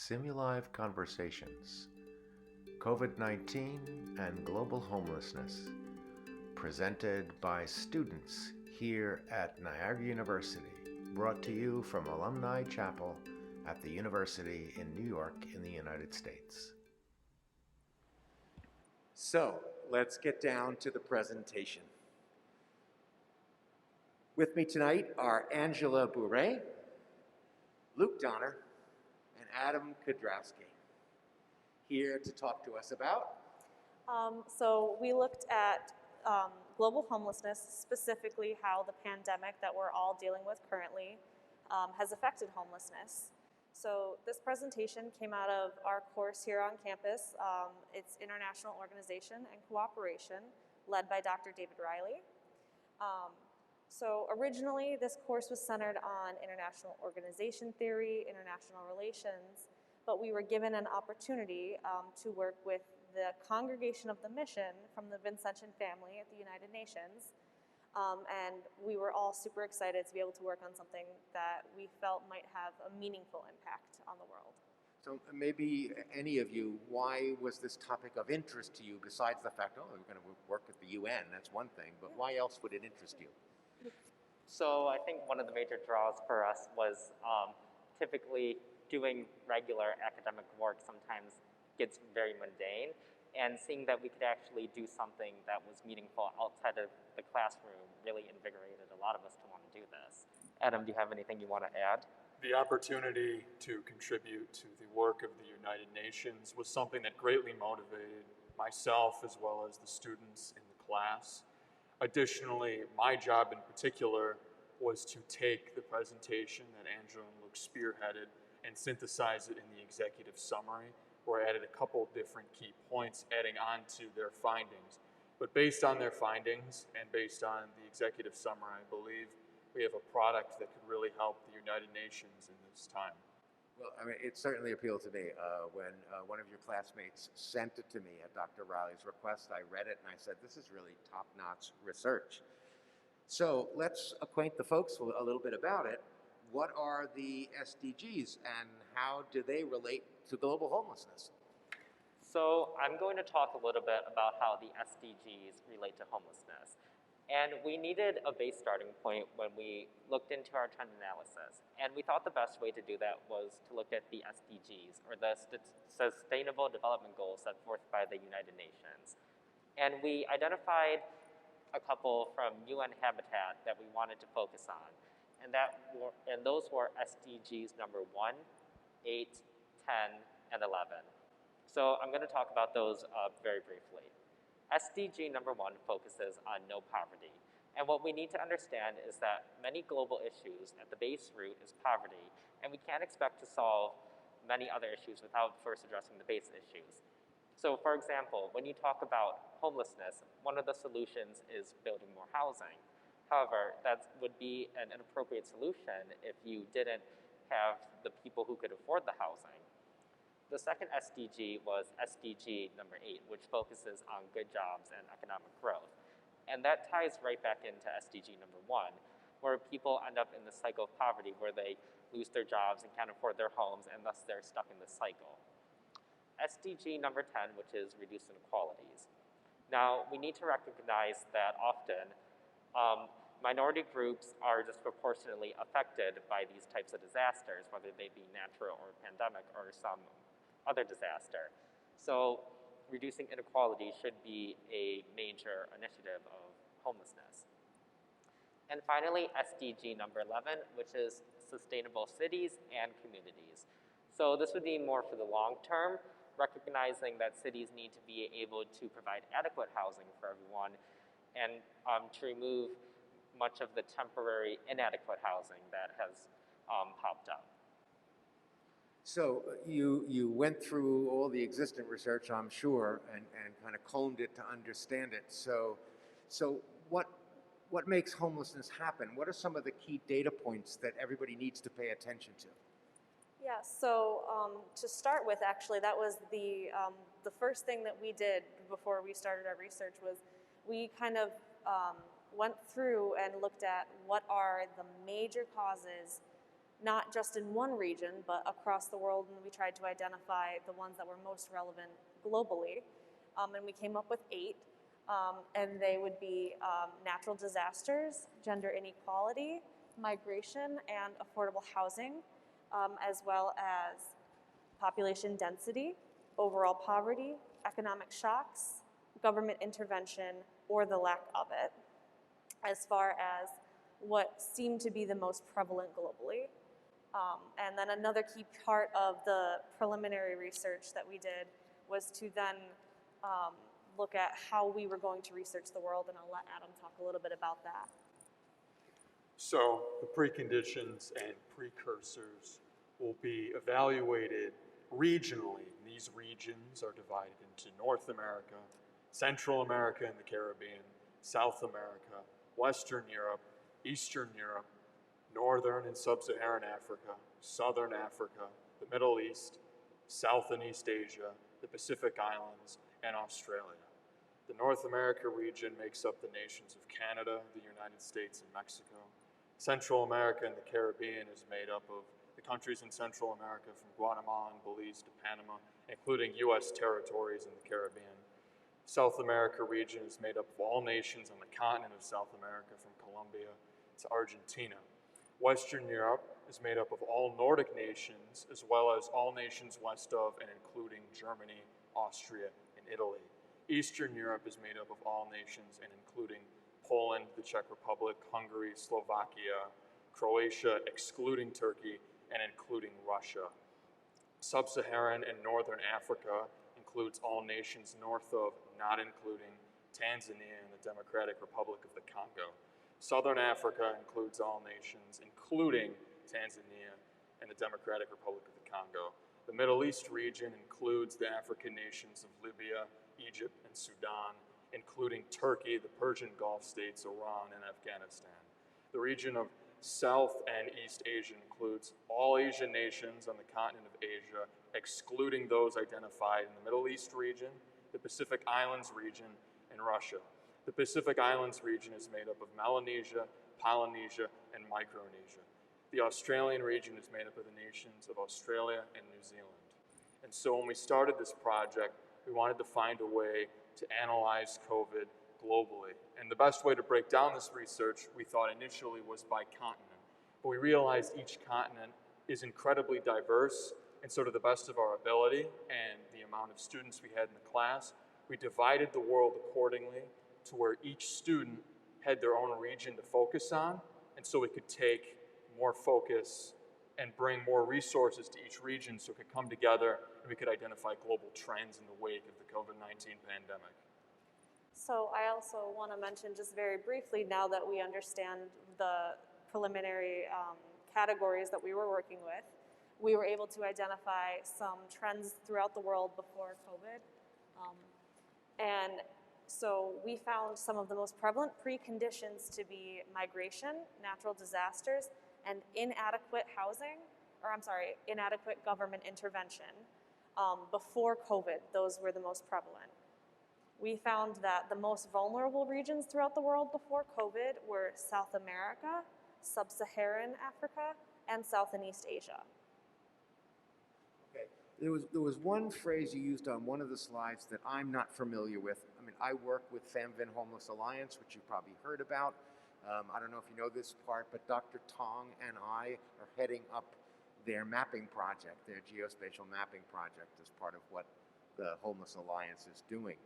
Simulive Conversations, COVID-19 and Global Homelessness, presented by students here at Niagara University, brought to you from Alumni Chapel at the University in New York in the United States. So, let's get down to the presentation. With me tonight are Angela Bourret, Luke Donner, and Adam Kudrowski, here to talk to us about. So we looked at global homelessness, specifically how the pandemic that we're all dealing with currently has affected homelessness. So this presentation came out of our course here on campus. It's International Organization and Cooperation, led by Dr. David Riley. So originally, this course was centered on international organization theory, international relations, but we were given an opportunity to work with the Congregation of the Mission from the Vincentian family at the United Nations. And we were all super excited to be able to work on something that we felt might have a meaningful impact on the world. So maybe any of you, why was this topic of interest to you besides the fact, oh, we're going to work with the UN, that's one thing, but why else would it interest you? So I think one of the major draws for us was typically doing regular academic work sometimes gets very mundane, and seeing that we could actually do something that was meaningful outside of the classroom really invigorated a lot of us to want to do this. Adam, do you have anything you want to add? The opportunity to contribute to the work of the United Nations was something that greatly motivated myself as well as the students in the class. Additionally, my job in particular was to take the presentation that Angela and Luke spearheaded and synthesize it in the executive summary, where I added a couple different key points adding on to their findings. But based on their findings and based on the executive summary, I believe we have a product that could really help the United Nations in this time. Well, I mean, it certainly appealed to me when one of your classmates sent it to me at Dr. Riley's request. I read it and I said, this is really top-notch research. So let's acquaint the folks a little bit about it. What are the SDGs and how do they relate to global homelessness? So I'm going to talk a little bit about how the SDGs relate to homelessness. And we needed a base starting point when we looked into our trend analysis. And we thought the best way to do that was to look at the SDGs, or the Sustainable Development Goals set forth by the United Nations. And we identified a couple from UN Habitat that we wanted to focus on. And those were SDGs number 1, 8, 10, and 11. So I'm going to talk about those very briefly. SDG number 1 focuses on no poverty. And what we need to understand is that many global issues at the base root is poverty, and we can't expect to solve many other issues without first addressing the base issues. So for example, when you talk about homelessness, one of the solutions is building more housing. However, that would be an inappropriate solution if you didn't have the people who could afford the housing. The second SDG was SDG number 8, which focuses on good jobs and economic growth. And that ties right back into SDG number 1, where people end up in the cycle of poverty where they lose their jobs and can't afford their homes, and thus they're stuck in this cycle. SDG number 10, which is reduce inequalities. Now, we need to recognize that often minority groups are disproportionately affected by these types of disasters, whether they be natural or pandemic or some other disaster. So reducing inequality should be a major initiative of homelessness. And finally, SDG number 11, which is sustainable cities and communities. So this would be more for the long term, recognizing that cities need to be able to provide adequate housing for everyone and to remove much of the temporary inadequate housing that has popped up. So you went through all the existing research, I'm sure, and kind of combed it to understand it. So what makes homelessness happen? What are some of the key data points that everybody needs to pay attention to? Yeah, so to start with, actually, that was the first thing that we did before we started our research was we kind of went through and looked at what are the major causes not just in one region, but across the world, and we tried to identify the ones that were most relevant globally. And we came up with 8, and they would be natural disasters, gender inequality, migration and affordable housing, as well as population density, overall poverty, economic shocks, government intervention, or the lack of it, as far as what seemed to be the most prevalent globally. And then another key part of the preliminary research that we did was to then look at how we were going to research the world, and I'll let Adam talk a little bit about that. So the preconditions and precursors will be evaluated regionally. These regions are divided into North America, Central America and the Caribbean, South America, Western Europe, Eastern Europe, Northern and Sub-Saharan Africa, Southern Africa, the Middle East, South and East Asia, the Pacific Islands, and Australia. The North America region makes up the nations of Canada, the United States, and Mexico. Central America and the Caribbean is made up of the countries in Central America from Guatemala and Belize to Panama, including U.S. territories in the Caribbean. South America region is made up of all nations on the continent of South America from Colombia to Argentina. Western Europe is made up of all Nordic nations, as well as all nations west of and including Germany, Austria, and Italy. Eastern Europe is made up of all nations and including Poland, the Czech Republic, Hungary, Slovakia, Croatia, excluding Turkey, and including Russia. Sub-Saharan and Northern Africa includes all nations north of, not including Tanzania and the Democratic Republic of the Congo. Southern Africa includes all nations, including Tanzania and the Democratic Republic of the Congo. The Middle East region includes the African nations of Libya, Egypt, and Sudan, including Turkey, the Persian Gulf states, Iran, and Afghanistan. The region of South and East Asia includes all Asian nations on the continent of Asia, excluding those identified in the Middle East region, the Pacific Islands region, and Russia. The Pacific Islands region is made up of Melanesia, Polynesia, and Micronesia. The Australian region is made up of the nations of Australia and New Zealand. And so when we started this project, we wanted to find a way to analyze COVID globally. And the best way to break down this research, we thought initially, was by continent. But we realized each continent is incredibly diverse, and so to the best of our ability and the amount of students we had in the class, we divided the world accordingly to where each student had their own region to focus on, and so we could take more focus and bring more resources to each region so it could come together and we could identify global trends in the wake of the COVID-19 pandemic. So I also want to mention just very briefly, now that we understand the preliminary categories that we were working with, we were able to identify some trends throughout the world before COVID. And so we found some of the most prevalent preconditions to be migration, natural disasters, and inadequate inadequate government intervention. Before COVID, those were the most prevalent. We found that the most vulnerable regions throughout the world before COVID were South America, Sub-Saharan Africa, and South and East Asia. Okay. There was one phrase you used on one of the slides that I'm not familiar with. I mean, I work with FemVin Homeless Alliance, which you've probably heard about. I don't know if you know this part, but Dr. Tong and I are heading up their mapping project, their geospatial mapping project, as part of what the Homeless Alliance is doing.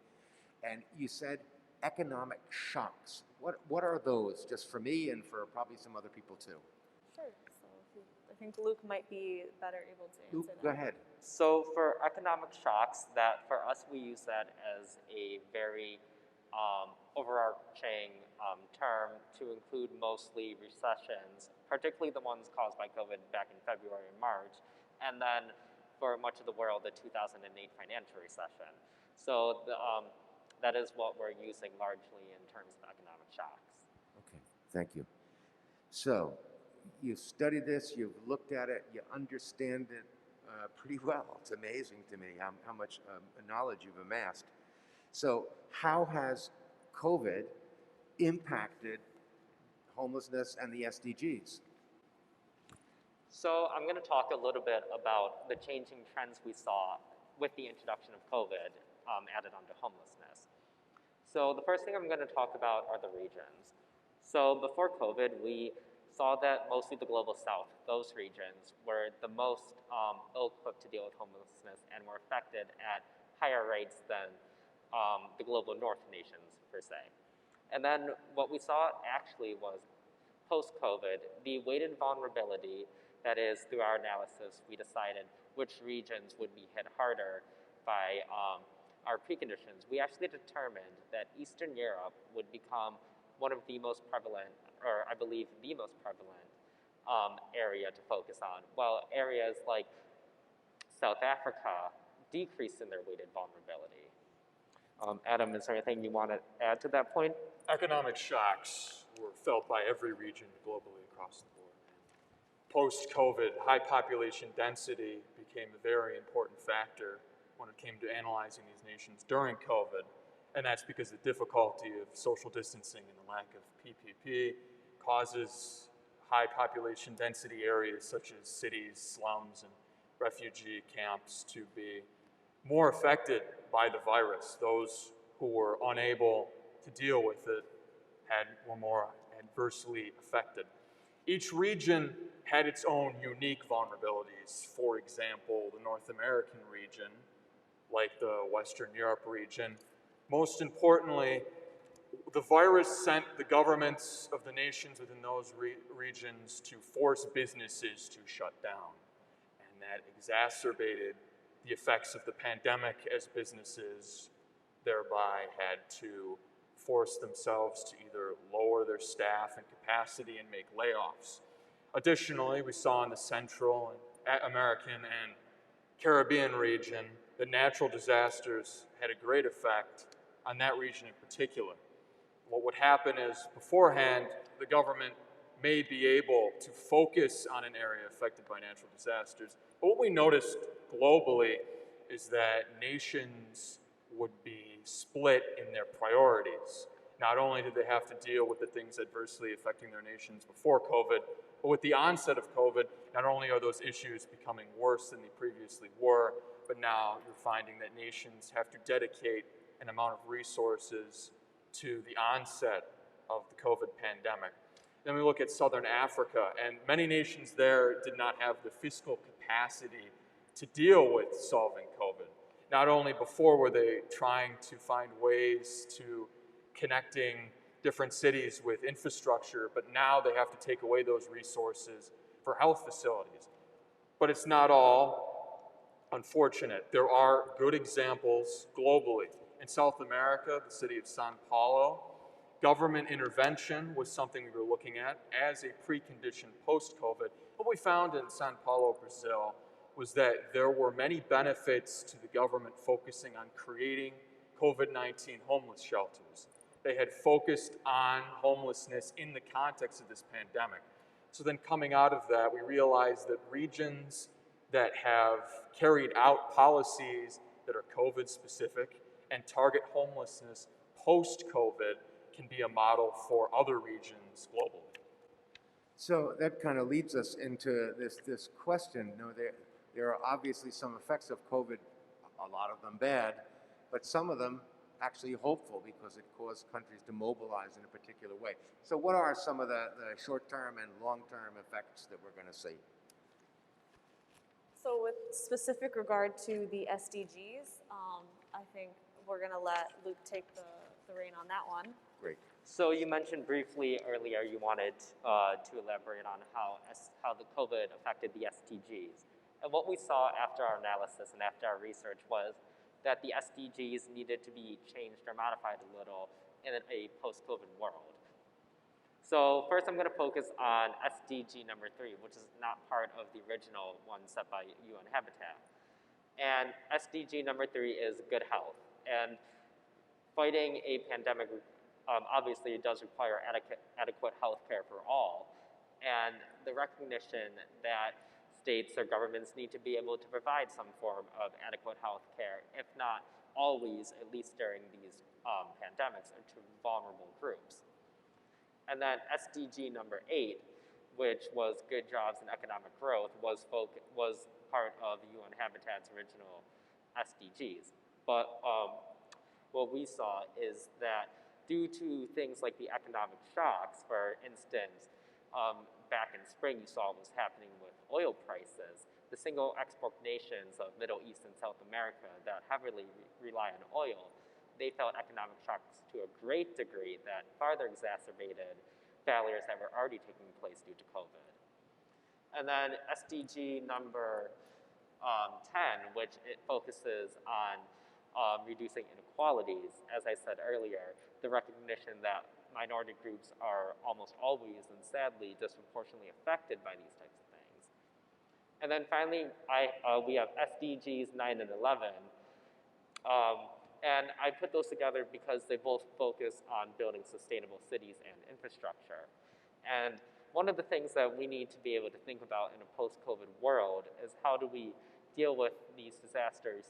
And you said economic shocks. What are those, just for me and for probably some other people too? Sure. So I think Luke might be better able to answer Luke, that. go ahead. So for economic shocks, that for us we use that as a very overarching term to include mostly recessions, particularly the ones caused by COVID back in February and March, and then for much of the world, the 2008 financial recession. So that is what we're using largely in terms of economic shocks. Okay, thank you. So you've studied this, you've looked at it, you understand it pretty well. It's amazing to me how much knowledge you've amassed. So how has COVID impacted homelessness and the SDGs? So I'm going to talk a little bit about the changing trends we saw with the introduction of COVID added onto homelessness. So the first thing I'm going to talk about are the regions. So before COVID, we saw that mostly the global south, those regions, were the most ill-equipped to deal with homelessness and were affected at higher rates than the global north nations, per se. And then what we saw actually was post-COVID, the weighted vulnerability, that is, through our analysis, we decided which regions would be hit harder by our preconditions. We actually determined that Eastern Europe would become one of the most prevalent, or I believe the most prevalent area to focus on, while areas like South Africa decreased in their weighted vulnerability. Adam, is there anything you want to add to that point? Economic shocks were felt by every region globally across the board. Post-COVID, high population density became a very important factor when it came to analyzing these nations during COVID, and that's because the difficulty of social distancing and the lack of PPP causes high population density areas such as cities, slums, and refugee camps to be more affected by the virus. Those who were unable to deal with it were more adversely affected. Each region had its own unique vulnerabilities. For example, the North American region, like the Western Europe region. Most importantly, the virus sent the governments of the nations within those regions to force businesses to shut down. And that exacerbated the effects of the pandemic as businesses thereby had to force themselves to either lower their staff and capacity and make layoffs. Additionally, we saw in the Central American and Caribbean region that natural disasters had a great effect on that region in particular. What would happen is, beforehand, the government may be able to focus on an area affected by natural disasters, but what we noticed globally is that nations would be split in their priorities. Not only did they have to deal with the things adversely affecting their nations before COVID, but with the onset of COVID, not only are those issues becoming worse than they previously were, but now you're finding that nations have to dedicate an amount of resources to the onset of the COVID pandemic. Then we look at Southern Africa, and many nations there did not have the fiscal capacity to deal with solving COVID. Not only before were they trying to find ways to connecting different cities with infrastructure, but now they have to take away those resources for health facilities. But it's not all unfortunate. There are good examples globally. In South America, the city of São Paulo, government intervention was something we were looking at as a precondition post-COVID. What we found in São Paulo, Brazil, was that there were many benefits to the government focusing on creating COVID-19 homeless shelters. They had focused on homelessness in the context of this pandemic. So then coming out of that, we realized that regions that have carried out policies that are COVID-specific and target homelessness post-COVID can be a model for other regions globally. So that kind of leads us into this question. You know, there are obviously some effects of COVID, a lot of them bad, but some of them actually hopeful because it caused countries to mobilize in a particular way. So what are some of the short-term and long-term effects that we're going to see? So with specific regard to the SDGs, I think we're going to let Luke take the reign on that one. Great. So you mentioned briefly earlier you wanted to elaborate on how the COVID affected the SDGs. And what we saw after our analysis and after our research was that the SDGs needed to be changed or modified a little in a post-COVID world. So first I'm going to focus on SDG number 3, which is not part of the original one set by UN Habitat. And SDG number 3 is good health. And fighting a pandemic obviously does require adequate health care for all. And the recognition that states or governments need to be able to provide some form of adequate health care, if not always, at least during these pandemics, or to vulnerable groups. And then SDG number 8 which was good jobs and economic growth, was part of UN Habitat's original SDGs. But what we saw is that due to things like the economic shocks, for instance, back in spring you saw what was happening with oil prices. The single export nations of Middle East and South America that heavily rely on oil, they felt economic shocks to a great degree that farther exacerbated failures that were already taking place due to COVID. And then SDG number 10, which it focuses on reducing inequalities. As I said earlier, the recognition that minority groups are almost always and sadly disproportionately affected by these types of things. And then finally, we have SDGs 9 and 11. And I put those together because they both focus on building sustainable cities and infrastructure. And one of the things that we need to be able to think about in a post-COVID world is how do we deal with these disasters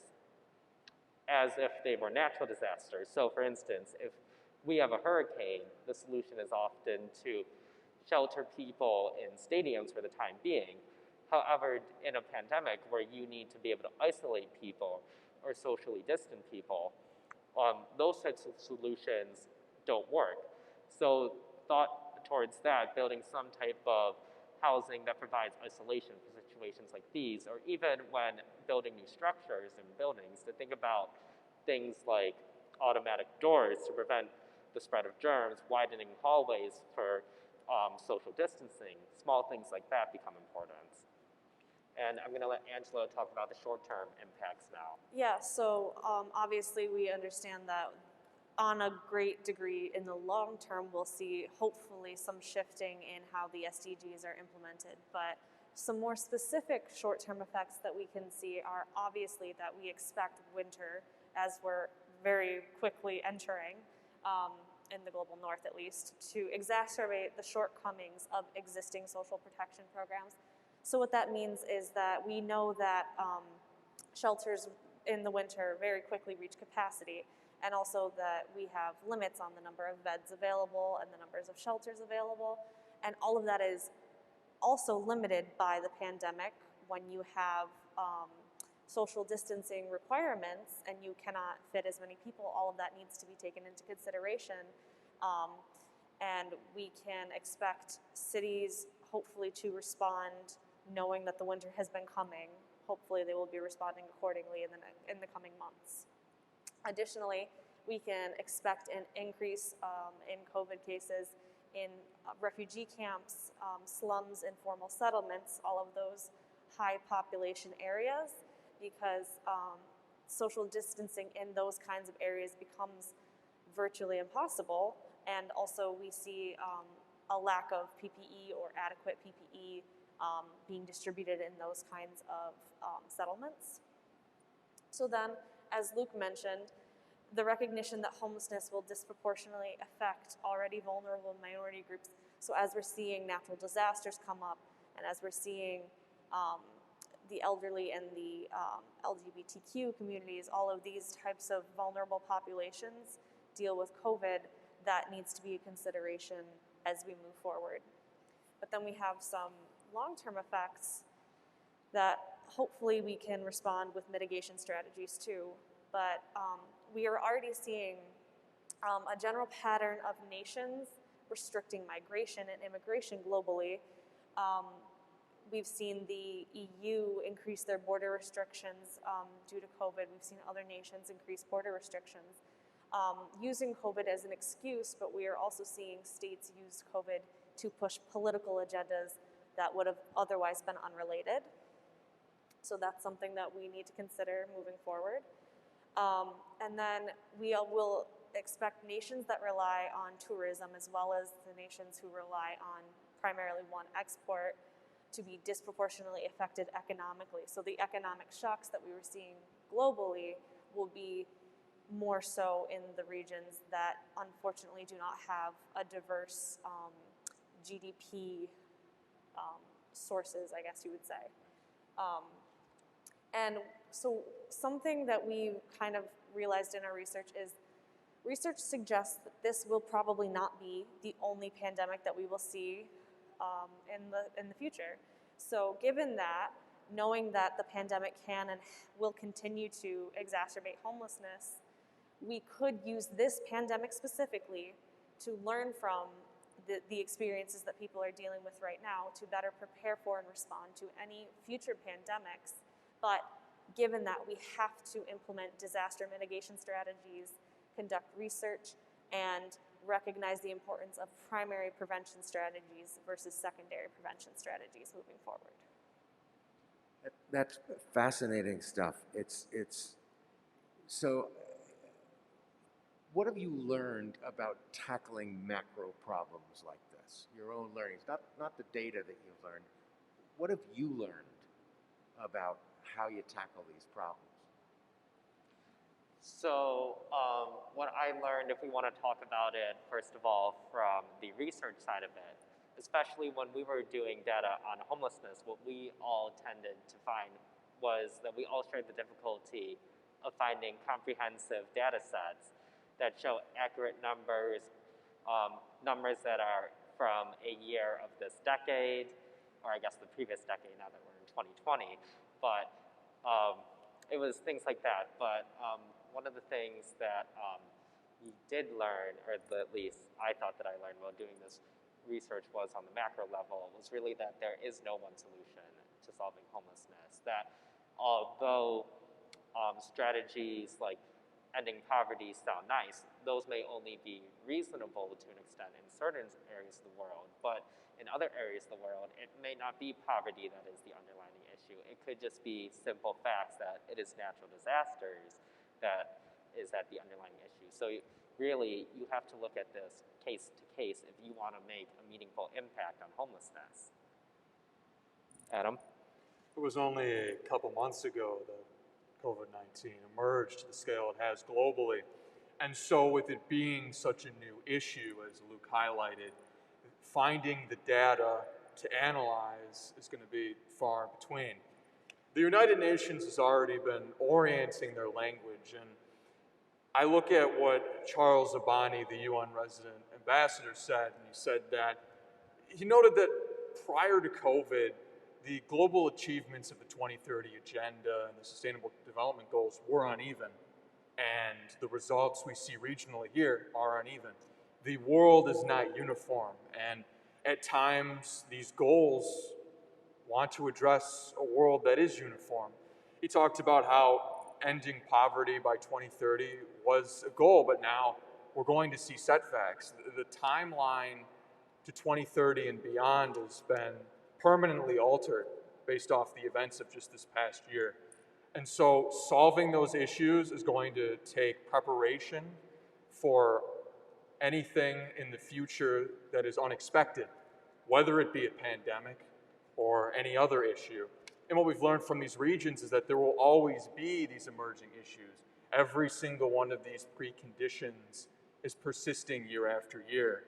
as if they were natural disasters. So for instance, if we have a hurricane, the solution is often to shelter people in stadiums for the time being. However, in a pandemic where you need to be able to isolate people or socially distant people, those types of solutions don't work. So thought towards that, building some type of housing that provides isolation for situations like these, or even when building new structures and buildings, to think about things like automatic doors to prevent the spread of germs, widening hallways for social distancing, small things like that become important. And I'm going to let Angela talk about the short-term impacts now. Yeah, so obviously we understand that on a great degree in the long term we'll see hopefully some shifting in how the SDGs are implemented, but some more specific short-term effects that we can see are obviously that we expect winter, as we're very quickly entering, in the global north at least, to exacerbate the shortcomings of existing social protection programs. So what that means is that we know that shelters in the winter very quickly reach capacity, and also that we have limits on the number of beds available and the numbers of shelters available, and all of that is also limited by the pandemic. When you have social distancing requirements and you cannot fit as many people, all of that needs to be taken into consideration. And we can expect cities hopefully to respond knowing that the winter has been coming. Hopefully they will be responding accordingly in the coming months. Additionally, we can expect an increase in COVID cases in refugee camps, slums, informal settlements, all of those high population areas, because social distancing in those kinds of areas becomes virtually impossible. And also we see a lack of PPE or adequate PPE being distributed in those kinds of settlements. So then, as Luke mentioned, the recognition that homelessness will disproportionately affect already vulnerable minority groups. So as we're seeing natural disasters come up, and as we're seeing the elderly and the LGBTQ communities, all of these types of vulnerable populations deal with COVID, that needs to be a consideration as we move forward. But then we have some long-term effects that hopefully we can respond with mitigation strategies too. But we are already seeing a general pattern of nations restricting migration and immigration globally. We've seen the EU increase their border restrictions due to COVID. We've seen other nations increase border restrictions using COVID as an excuse, but we are also seeing states use COVID to push political agendas that would have otherwise been unrelated. So that's something that we need to consider moving forward. And then we will expect nations that rely on tourism, as well as the nations who rely on primarily one export, to be disproportionately affected economically. So the economic shocks that we were seeing globally will be more so in the regions that unfortunately do not have a diverse GDP sources, I guess you would say. And so something that we kind of realized in our research is, research suggests that this will probably not be the only pandemic that we will see in the future. So given that, knowing that the pandemic can and will continue to exacerbate homelessness, we could use this pandemic specifically to learn from the experiences that people are dealing with right now to better prepare for and respond to any future pandemics. But given that, we have to implement disaster mitigation strategies, conduct research, and recognize the importance of primary prevention strategies versus secondary prevention strategies moving forward. That's fascinating stuff. So what have you learned about tackling macro problems like this? Your own learnings, not the data that you've learned. What have you learned about how you tackle these problems? So what I learned, if we want to talk about it, first of all, from the research side of it, especially when we were doing data on homelessness, what we all tended to find was that we all shared the difficulty of finding comprehensive data sets that show accurate numbers, numbers that are from a year of this decade, or I guess the previous decade now that we're in 2020, but it was things like that. But one of the things that we did learn, or at least I thought that I learned while doing this research was on the macro level, was really that there is no one solution to solving homelessness. That although strategies like ending poverty sound nice, those may only be reasonable to an extent in certain areas of the world, but in other areas of the world, it may not be poverty that is the underlying issue. It could just be simple facts that it is natural disasters that is at the underlying issue. So really, you have to look at this case to case if you want to make a meaningful impact on homelessness. Adam? It was only a couple months ago that COVID-19 emerged to the scale it has globally. And so with it being such a new issue, as Luke highlighted, finding the data to analyze is going to be far between. The United Nations has already been orienting their language, and I look at what Charles Abani, the UN resident ambassador, said, and he said that he noted that prior to COVID, the global achievements of the 2030 Agenda and the Sustainable Development Goals were uneven, and the results we see regionally here are uneven. The world is not uniform, and at times these goals want to address a world that is uniform. He talked about how ending poverty by 2030 was a goal, but now we're going to see setbacks. The timeline to 2030 and beyond has been permanently altered based off the events of just this past year. And so solving those issues is going to take preparation for anything in the future that is unexpected, whether it be a pandemic or any other issue. And what we've learned from these regions is that there will always be these emerging issues. Every single one of these preconditions is persisting year after year.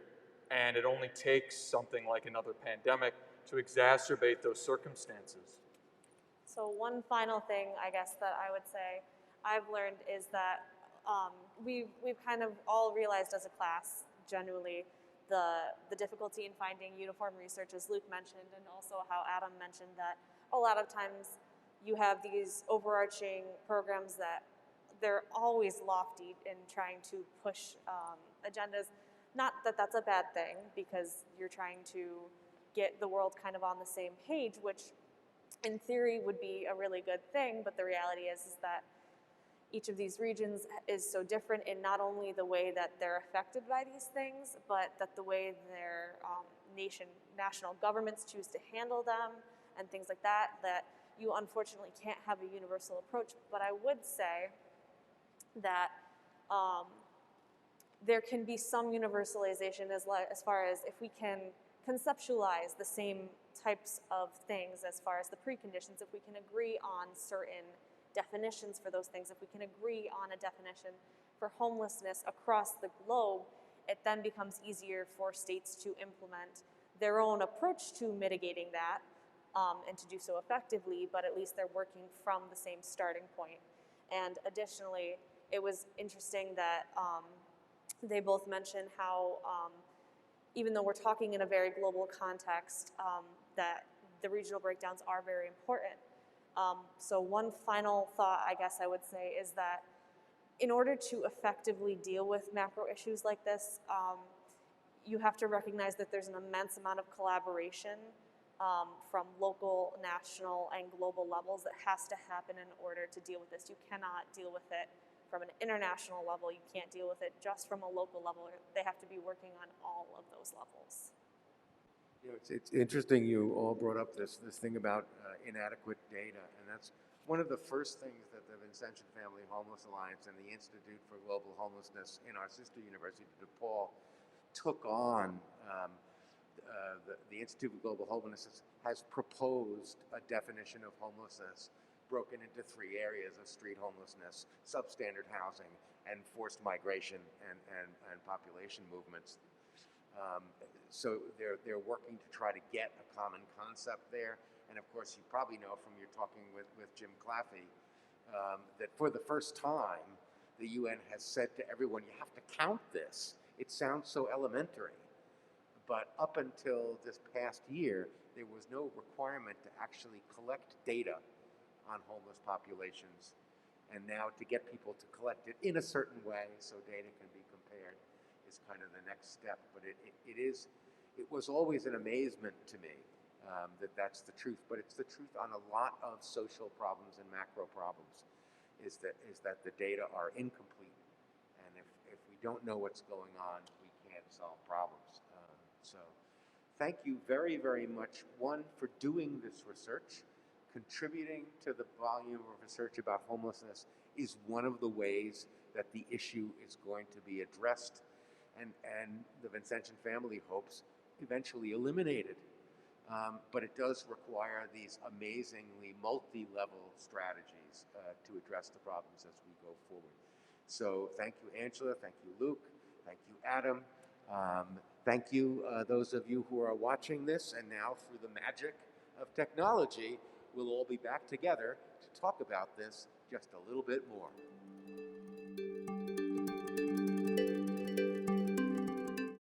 And it only takes something like another pandemic to exacerbate those circumstances. So one final thing, I guess, that I would say I've learned is that we've kind of all realized as a class, generally, the difficulty in finding uniform research, as Luke mentioned, and also how Adam mentioned that a lot of times you have these overarching programs that they're always lofty in trying to push agendas. Not that that's a bad thing, because you're trying to get the world kind of on the same page, which in theory would be a really good thing, but the reality is that each of these regions is so different in not only the way that they're affected by these things, but that the way their national governments choose to handle them and things like that, that you unfortunately can't have a universal approach. But I would say that there can be some universalization as far as if we can conceptualize the same types of things as far as the preconditions, if we can agree on certain definitions for those things, if we can agree on a definition for homelessness across the globe, it then becomes easier for states to implement their own approach to mitigating that and to do so effectively, but at least they're working from the same starting point. And additionally, it was interesting that they both mentioned how even though we're talking in a very global context, that the regional breakdowns are very important. So one final thought, I guess I would say, is that in order to effectively deal with macro issues like this, you have to recognize that there's an immense amount of collaboration from local, national, and global levels that has to happen in order to deal with this. You cannot deal with it from an international level. You can't deal with it just from a local level. They have to be working on all of those levels. You know, it's interesting you all brought up this thing about inadequate data, and that's one of the first things that the Vincentian Family Homeless Alliance and the Institute for Global Homelessness in our sister university, DePaul, took on. The Institute for Global Homelessness has proposed a definition of homelessness broken into 3 areas of street homelessness, substandard housing, and forced migration and population movements. So they're working to try to get a common concept there. And of course, you probably know from your talking with Jim Claffey that for the first time, the UN has said to everyone, you have to count this. It sounds so elementary. But up until this past year, there was no requirement to actually collect data on homeless populations. And now to get people to collect it in a certain way so data can be compared is kind of the next step. But it was always an amazement to me that that's the truth. But it's the truth on a lot of social problems and macro problems, is that the data are incomplete. And if we don't know what's going on, we can't solve problems. So thank you very, very much, one, for doing this research. Contributing to the volume of research about homelessness is one of the ways that the issue is going to be addressed and the Vincentian family hopes eventually eliminated. But it does require these amazingly multi-level strategies to address the problems as we go forward. So thank you, Angela. Thank you, Luke. Thank you, Adam. Thank you, those of you who are watching this, and now through the magic of technology, we'll all be back together to talk about this just a little bit more.